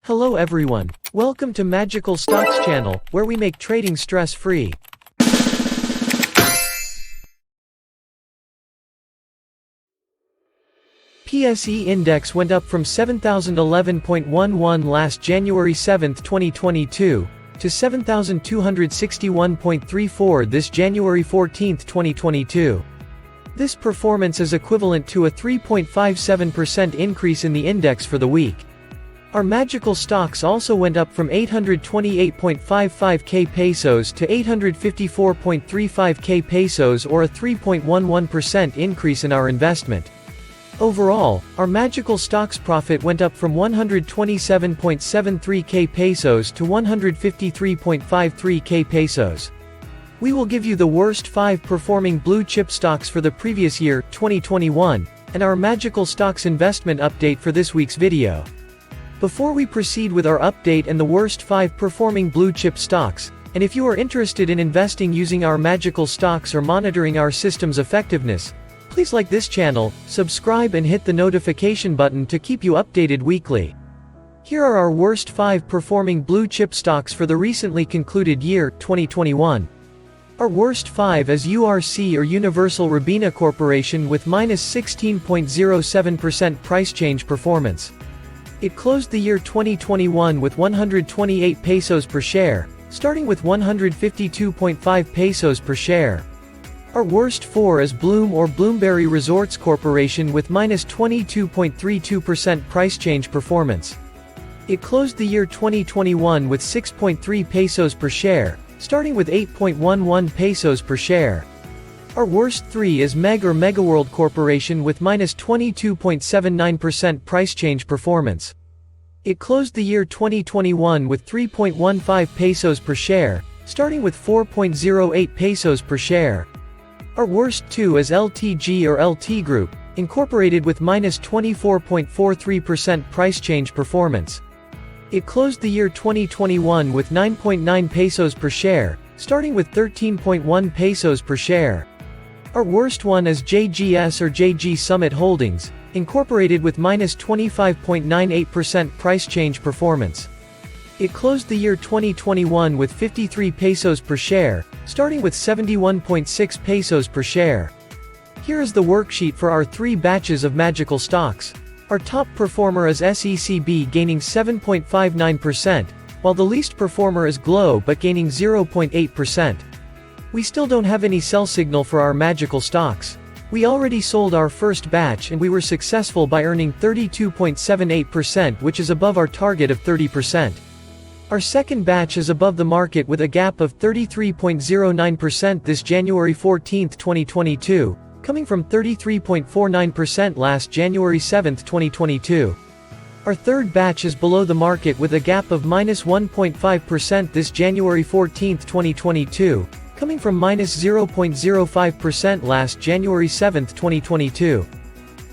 Hello everyone. Welcome to Magical Stocks channel, where we make trading stress-free. PSE index went up from 7,011.11 last January 7, 2022, to 7,261.34 this January 14, 2022. This performance is equivalent to a 3.57% increase in the index for the week. Our magical stocks also went up from 828.55k pesos to 854.35k pesos, or a 3.11% increase in our investment. Overall, our magical stocks profit went up from 127.73k pesos to 153.53k pesos. We will give you the worst 5 performing blue chip stocks for the previous year, 2021, and our magical stocks investment update for this week's video. Before we proceed with our update and the worst 5 performing blue chip stocks, and if you are interested in investing using our magical stocks or monitoring our system's effectiveness, please like this channel, subscribe and hit the notification button to keep you updated weekly. Here are our worst 5 performing blue chip stocks for the recently concluded year, 2021. Our worst 5 is URC, or Universal Robina Corporation, with -16.07% price change performance. It closed the year 2021 with 128 pesos per share, starting with 152.5 pesos per share. Our worst 4 is Bloom, or Bloomberry Resorts Corporation, with -22.32% price change performance. It closed the year 2021 with 6.3 pesos per share, starting with 8.11 pesos per share. Our worst 3 is Meg, or Megaworld Corporation, with -22.79% price change performance. It closed the year 2021 with 3.15 pesos per share, starting with 4.08 pesos per share. Our worst 2 is LTG, or LT Group, Incorporated, with -24.43% price change performance. It closed the year 2021 with 9.9 pesos per share, starting with 13.1 pesos per share. Our worst 1 is JGS, or JG Summit Holdings, Incorporated, with -25.98% price change performance. It closed the year 2021 with 53 pesos per share, starting with 71.6 pesos per share. Here is the worksheet for our 3 batches of magical stocks. Our top performer is SECB, gaining 7.59%, while the least performer is Glow, but gaining 0.8%. We still don't have any sell signal for our magical stocks. We already sold our first batch and we were successful by earning 32.78%, which is above our target of 30%. Our second batch is above the market with a gap of 33.09% this January 14, 2022, coming from 33.49% last January 7, 2022. Our third batch is below the market with a gap of -1.5% this January 14, 2022, coming from -0.05% last January 7, 2022.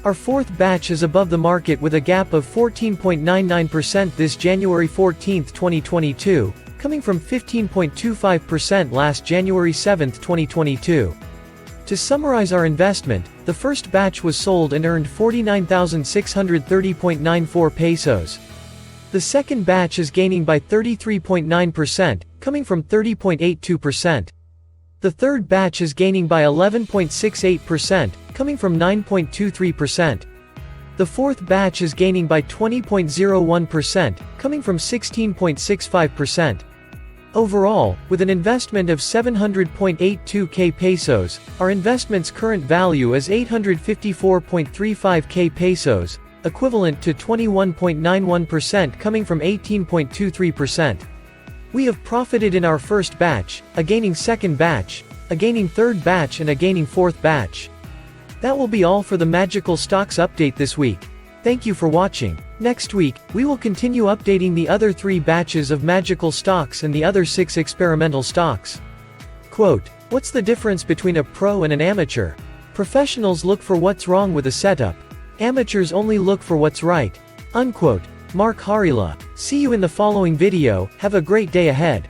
Our fourth batch is above the market with a gap of 14.99% this January 14, 2022, coming from 15.25% last January 7, 2022. To summarize our investment, the first batch was sold and earned 49,630.94 pesos. The second batch is gaining by 33.9%, coming from 30.82%. The third batch is gaining by 11.68%, coming from 9.23%. The fourth batch is gaining by 20.01%, coming from 16.65%. Overall, with an investment of 700.82k pesos, our investment's current value is 854.35k pesos, equivalent to 21.91%, coming from 18.23%. We have profited in our first batch, a gaining second batch, a gaining third batch and a gaining fourth batch. That will be all for the magical stocks update this week. Thank you for watching. Next week, we will continue updating the other 3 batches of magical stocks and the other 6 experimental stocks. Quote, "What's the difference between a pro and an amateur? Professionals look for what's wrong with a setup. Amateurs only look for what's right." Unquote. Mark Harila. See you in the following video. Have a great day ahead.